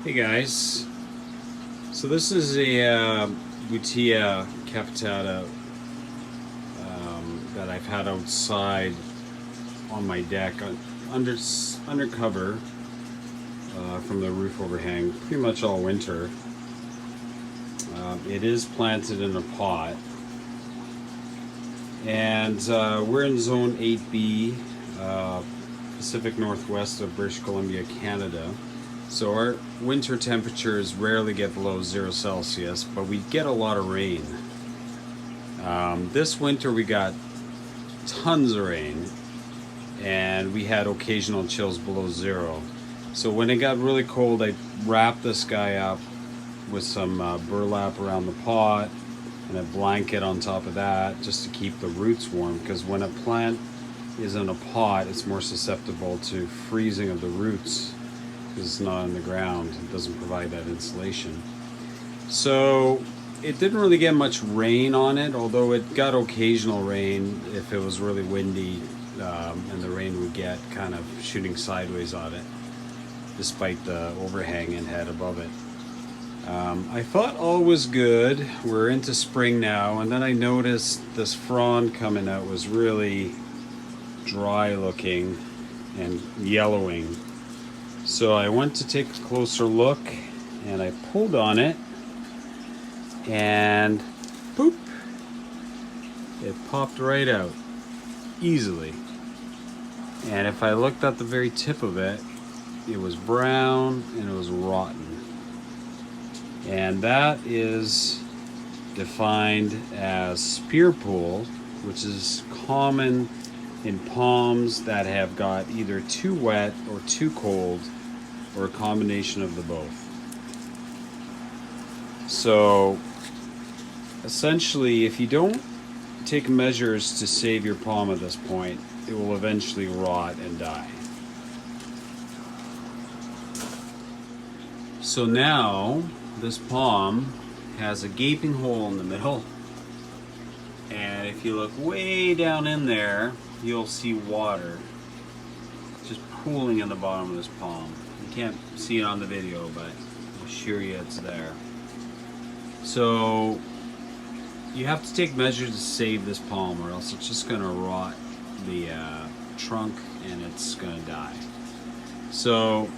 Hey guys, so this is a Butia capitata that I've had outside on my deck under cover from the roof overhang pretty much all winter. It is planted in a pot, and we're in zone 8B, Pacific Northwest of British Columbia, Canada. So our winter temperatures rarely get below 0 Celsius, but we get a lot of rain. This winter we got tons of rain, and we had occasional chills below 0. So when it got really cold, I wrapped this guy up with some burlap around the pot and a blanket on top of that just to keep the roots warm, because when a plant is in a pot, it's more susceptible to freezing of the roots. It's not on the ground, it doesn't provide that insulation. So it didn't really get much rain on it, although it got occasional rain if it was really windy, and the rain would get kind of shooting sideways on it despite the overhang it had above it. I thought all was good. We're into spring now, and then I noticed this frond coming out was really dry looking and yellowing. So I went to take a closer look, and I pulled on it, and boop, it popped right out easily. And if I looked at the very tip of it, it was brown and it was rotten. And that is defined as spear pull, which is common in palms that have got either too wet or too cold, or a combination of the both. So essentially, if you don't take measures to save your palm at this point, it will eventually rot and die. So now this palm has a gaping hole in the middle, and if you look way down in there, you'll see water just pooling in the bottom of this palm. You can't see it on the video, but I assure you it's there. So you have to take measures to save this palm, or else it's just going to rot the trunk and it's going to die. So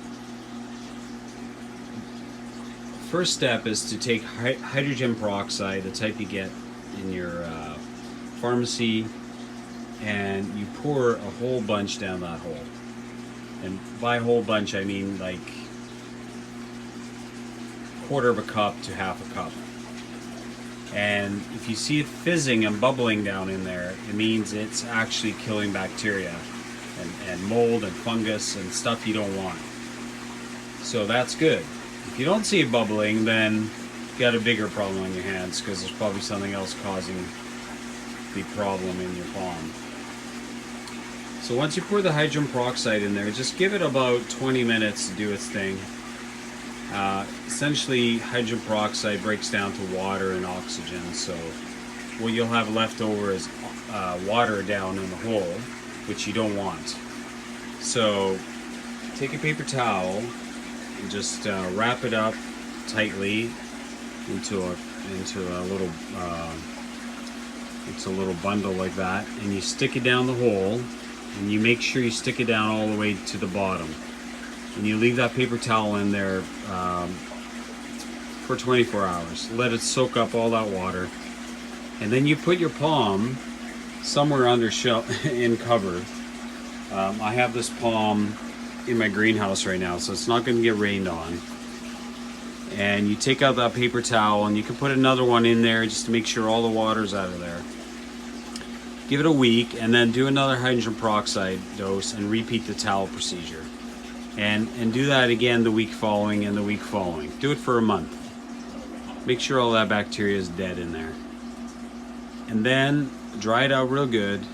first step is to take hydrogen peroxide, the type you get in your pharmacy, and you pour a whole bunch down that hole. And by whole bunch, I mean like 1/4 of a cup to 1/2 a cup. And if you see it fizzing and bubbling down in there, it means it's actually killing bacteria and mold and fungus and stuff you don't want. So that's good. If you don't see it bubbling, then you've got a bigger problem on your hands, because there's probably something else causing the problem in your palm. So once you pour the hydrogen peroxide in there, just give it about 20 minutes to do its thing. Essentially, hydrogen peroxide breaks down to water and oxygen, so what you'll have left over is water down in the hole, which you don't want. So take a paper towel and just wrap it up tightly into a little bundle like that, and you stick it down the hole. And you make sure you stick it down all the way to the bottom. And you leave that paper towel in there for 24 hours. Let it soak up all that water. And then you put your palm somewhere under in cover. I have this palm in my greenhouse right now, so it's not going to get rained on. And you take out that paper towel, and you can put another one in there just to make sure all the water's out of there. Give it a week, and then do another hydrogen peroxide dose and repeat the towel procedure. And do that again the week following and the week following. Do it for a month. Make sure all that bacteria is dead in there. And then dry it out real good.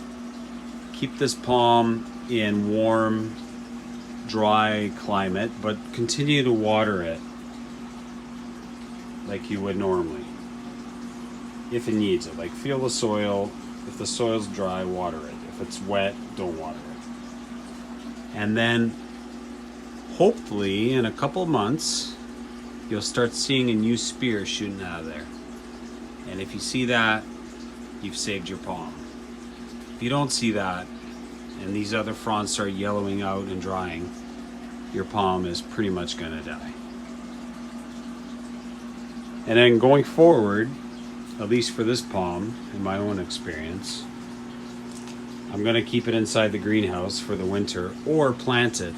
Keep this palm in warm, dry climate, but continue to water it like you would normally, if it needs it. Like, feel the soil. If the soil's dry, water it. If it's wet, don't water it. And then hopefully in a couple months you'll start seeing a new spear shooting out of there. And if you see that, you've saved your palm. If you don't see that, and these other fronds start yellowing out and drying, your palm is pretty much going to die. And then going forward, at least for this palm, in my own experience, I'm going to keep it inside the greenhouse for the winter or plant it.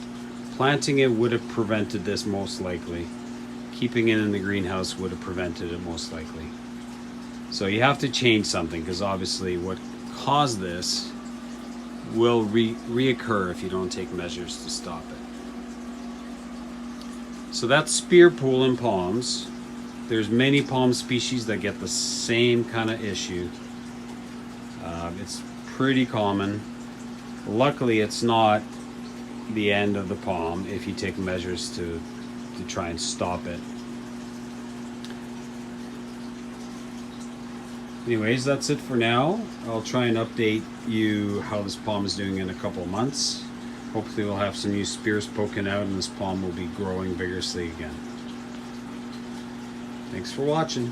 Planting it would have prevented this most likely. Keeping it in the greenhouse would have prevented it most likely. So you have to change something, because obviously what caused this will reoccur if you don't take measures to stop it. So that's spear pool in palms. There's many palm species that get the same kind of issue. It's pretty common. Luckily, it's not the end of the palm if you take measures to try and stop it. Anyways, that's it for now. I'll try and update you how this palm is doing in a couple of months. Hopefully we'll have some new spears poking out and this palm will be growing vigorously again. Thanks for watching.